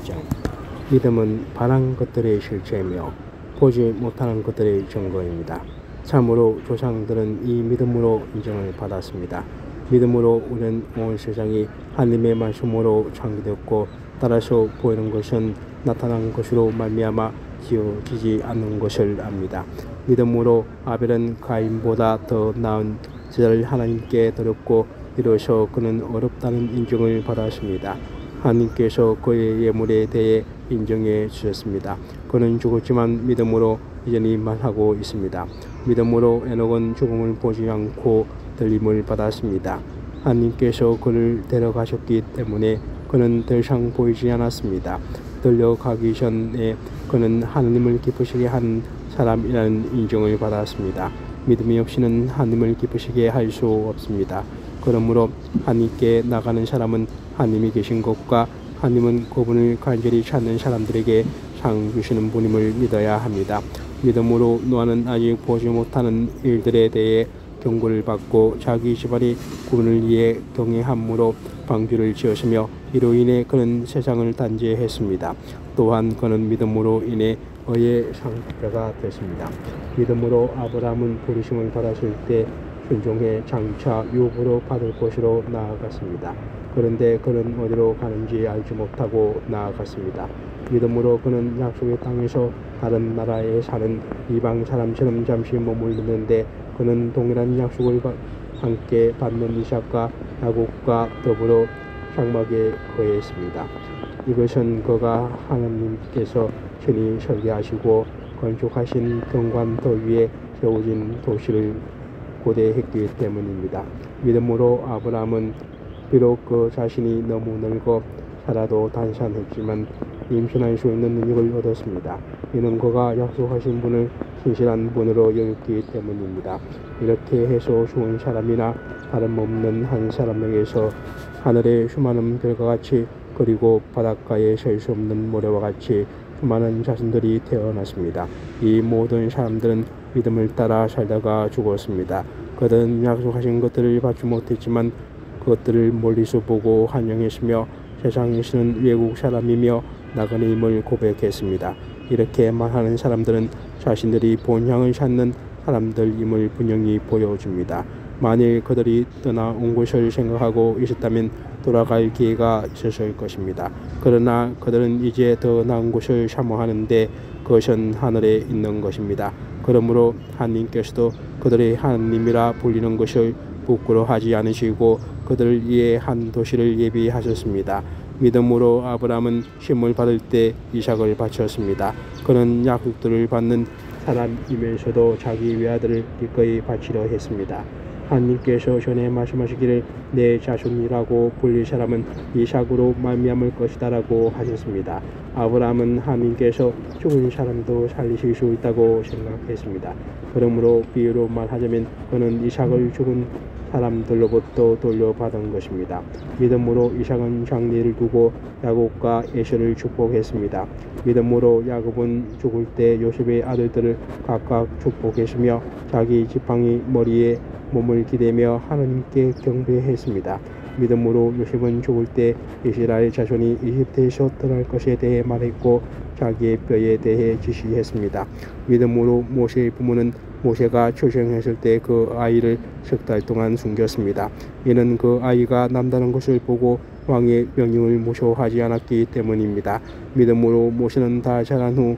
1장. 믿음은 바란 것들의 실체이며 보지 못하는 것들의 증거입니다. 참으로 조상들은 이 믿음으로 인정을 받았습니다. 믿음으로 우리는 온 세상이 하나님의 말씀으로 창조되었고 따라서 보이는 것은 나타난 것으로 말미암아 지어지지 않는 것을 압니다. 믿음으로 아벨은 가인보다 더 나은 제사를 하나님께 드렸고 이로써 그는 어렵다는 인정을 받았습니다. 하나님께서 그의 예물에 대해 인정해 주셨습니다. 그는 죽었지만 믿음으로 여전히 말하고 있습니다. 믿음으로 에녹은 죽음을 보지 않고 들림을 받았습니다. 하나님께서 그를 데려가셨기 때문에 그는 더 이상 보이지 않았습니다. 들려가기 전에 그는 하나님을 기쁘시게 한 사람이라는 인정을 받았습니다. 믿음이 없이는 하나님을 기쁘시게 할 수 없습니다. 그러므로 하나님께 나가는 사람은 하나님이 계신 것과 하나님은 그분을 간절히 찾는 사람들에게 상 주시는 분임을 믿어야 합니다. 믿음으로 노아는 아직 보지 못하는 일들에 대해 경고를 받고 자기 집안이 그분을 위해 경외함으로 방주를 지었으며 이로 인해 그는 세상을 단죄했습니다. 또한 그는 믿음으로 인해 의의 상속자가 됐습니다. 믿음으로 아브라함은 부르심을 받았을 때 순종해 장차 유업으로 받을 곳으로 나아갔습니다. 그런데 그는 어디로 가는지 알지 못하고 나아갔습니다. 믿음으로 그는 약속의 땅에서 다른 나라에 사는 이방 사람처럼 잠시 머물렀는데 그는 동일한 약속을 함께 받는 이삭과 야곱과 더불어 장막에 거했습니다. 이것은 그가 하나님께서 친히 설계하시고 건축하신 경관터 위에 세워진 도시를 고대했기 때문입니다. 믿음으로 아브라함은 비록 그 자신이 너무 늙어 살아도 단산했지만 임신할 수 있는 능력을 얻었습니다. 이는 그가 약속하신 분을 신실한 분으로 여겼기 때문입니다. 이렇게 해서 죽은 사람이나 다름없는 한 사람에게서 하늘의 수많은 별과 같이 그리고 바닷가에 셀 수 없는 모래와 같이 수많은 자손들이 태어났습니다. 이 모든 사람들은 믿음을 따라 살다가 죽었습니다. 그들은 약속하신 것들을 받지 못했지만 그것들을 멀리서 보고 환영했으며 세상에서는 외국 사람이며 나그네임을 고백했습니다. 이렇게 말하는 사람들은 자신들이 본향을 찾는 사람들임을 분명히 보여줍니다. 만일 그들이 떠나온 곳을 생각하고 있었다면 돌아갈 기회가 있었을 것입니다. 그러나 그들은 이제 더 나은 곳을 사모하는데 그것은 하늘에 있는 것입니다. 그러므로 하나님께서도 그들의 하나님이라 불리는 것을 부끄러워하지 않으시고 그들을 위해 한 도시를 예비하셨습니다. 믿음으로 아브라함은 쉼을 받을 때 이삭을 바쳤습니다. 그는 약속들을 받는 사람이면서도 자기 외아들을 기꺼이 바치려 했습니다. 하나님께서 전에 말씀하시기를 내 자손이라고 불릴 사람은 이삭으로 말미암을 것이다라고 하셨습니다. 아브라함은 하나님께서 죽은 사람도 살리실 수 있다고 생각했습니다. 그러므로 비유로 말하자면 그는 이삭을 죽은 사람들로부터 돌려받은 것입니다. 믿음으로 이삭은 장례를 두고 야곱과 에서를 축복했습니다. 믿음으로 야곱은 죽을 때 요셉의 아들들을 각각 축복했으며 자기 지팡이 머리에 몸을 기대며 하나님께 경배했습니다. 믿음으로 요셉은 죽을 때 이스라엘 자손이 이집트에서 떠날 것에 대해 말했고 자기의 뼈에 대해 지시했습니다. 믿음으로 모세의 부모는 모세가 출생했을 때 그 아이를 석 달 동안 숨겼습니다. 이는 그 아이가 남다른 것을 보고 왕의 명령을 무서워하지 않았기 때문입니다. 믿음으로 모세는 다 자란 후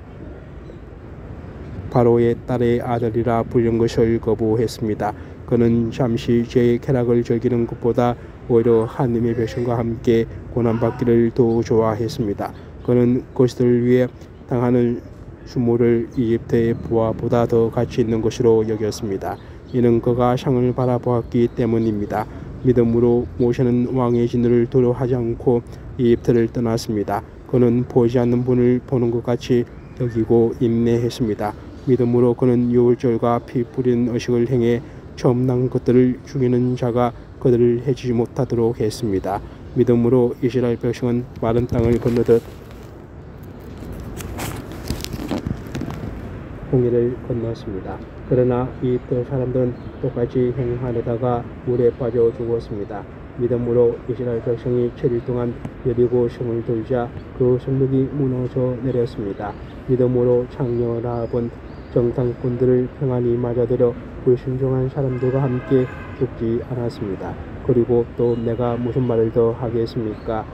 바로의 딸의 아들이라 불린 것을 거부했습니다. 그는 잠시 죄의 쾌락을 즐기는 것보다 오히려 하나님의 백성과 함께 고난받기를 더 좋아했습니다. 그는 그것들을 위해 당하는 수모를 이집트의 부하보다 더 가치 있는 것으로 여겼습니다. 이는 그가 상을 바라보았기 때문입니다. 믿음으로 모세는 왕의 진노를 두려워하지 않고 이집트를 떠났습니다. 그는 보이지 않는 분을 보는 것 같이 여기고 인내했습니다. 믿음으로 그는 유월절과 피 뿌린 의식을 행해 처음 난 것들을 죽이는 자가 그들을 해치지 못하도록 했습니다. 믿음으로 이스라엘 백성은 마른 땅을 건너듯 홍해를 건넜습니다. 그러나 이집트 사람들은 똑같이 행하려다가 물에 빠져 죽었습니다. 믿음으로 이스라엘 백성이 7일 동안 여리고 성을 돌자 그 성벽이 무너져 내렸습니다. 믿음으로 장녀 라합은 정탐꾼들을 평안히 맞아들여 불순종한 사람들과 함께 죽지 않았습니다. 그리고 또 내가 무슨 말을 더 하겠습니까?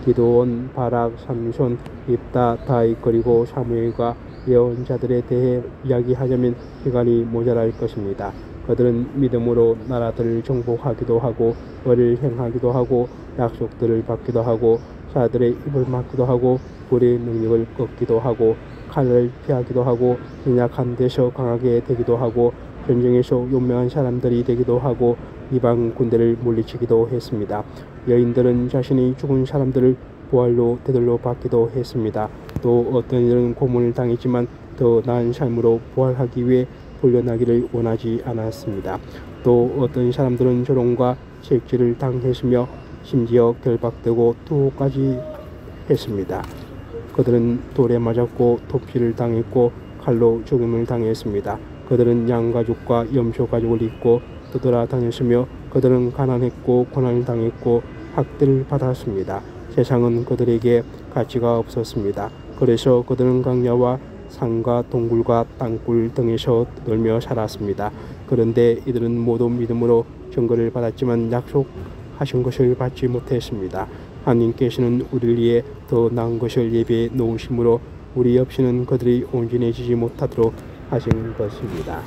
기드온, 바락, 삼손, 입다, 다윗 그리고 사무엘과 예언자들에 대해 이야기하자면 시간이 모자랄 것입니다. 그들은 믿음으로 나라들을 정복하기도 하고 의를 행하기도 하고 약속들을 받기도 하고 사들의 입을 막기도 하고 불의 능력을 꺾기도 하고 칼을 피하기도 하고 연약한 데서 강하게 되기도 하고 전쟁에서 용맹한 사람들이 되기도 하고 이방 군대를 물리치기도 했습니다. 여인들은 자신이 죽은 사람들을 부활로 되돌려 받기도 했습니다. 또 어떤 이들은 고문을 당했지만 더 나은 삶으로 부활하기 위해 풀려나기를 원하지 않았습니다. 또 어떤 사람들은 조롱과 채찍질을 당했으며 심지어 결박되고 투옥까지 했습니다. 그들은 돌에 맞았고 토피를 당했고 칼로 죽임을 당했습니다. 그들은 양가죽과 염소가죽을 입고 떠돌아다녔으며 그들은 가난했고 고난을 당했고 학대를 받았습니다. 세상은 그들에게 가치가 없었습니다. 그래서 그들은 강야와 산과 동굴과 땅굴 등에서 놀며 살았습니다. 그런데 이들은 모두 믿음으로 증거를 받았지만 약속하신 것을 받지 못했습니다. 하나님께서는 우리를 위해 더 나은 것을 예비해 놓으심으로 우리 없이는 그들이 온전해지지 못하도록 하신 것입니다.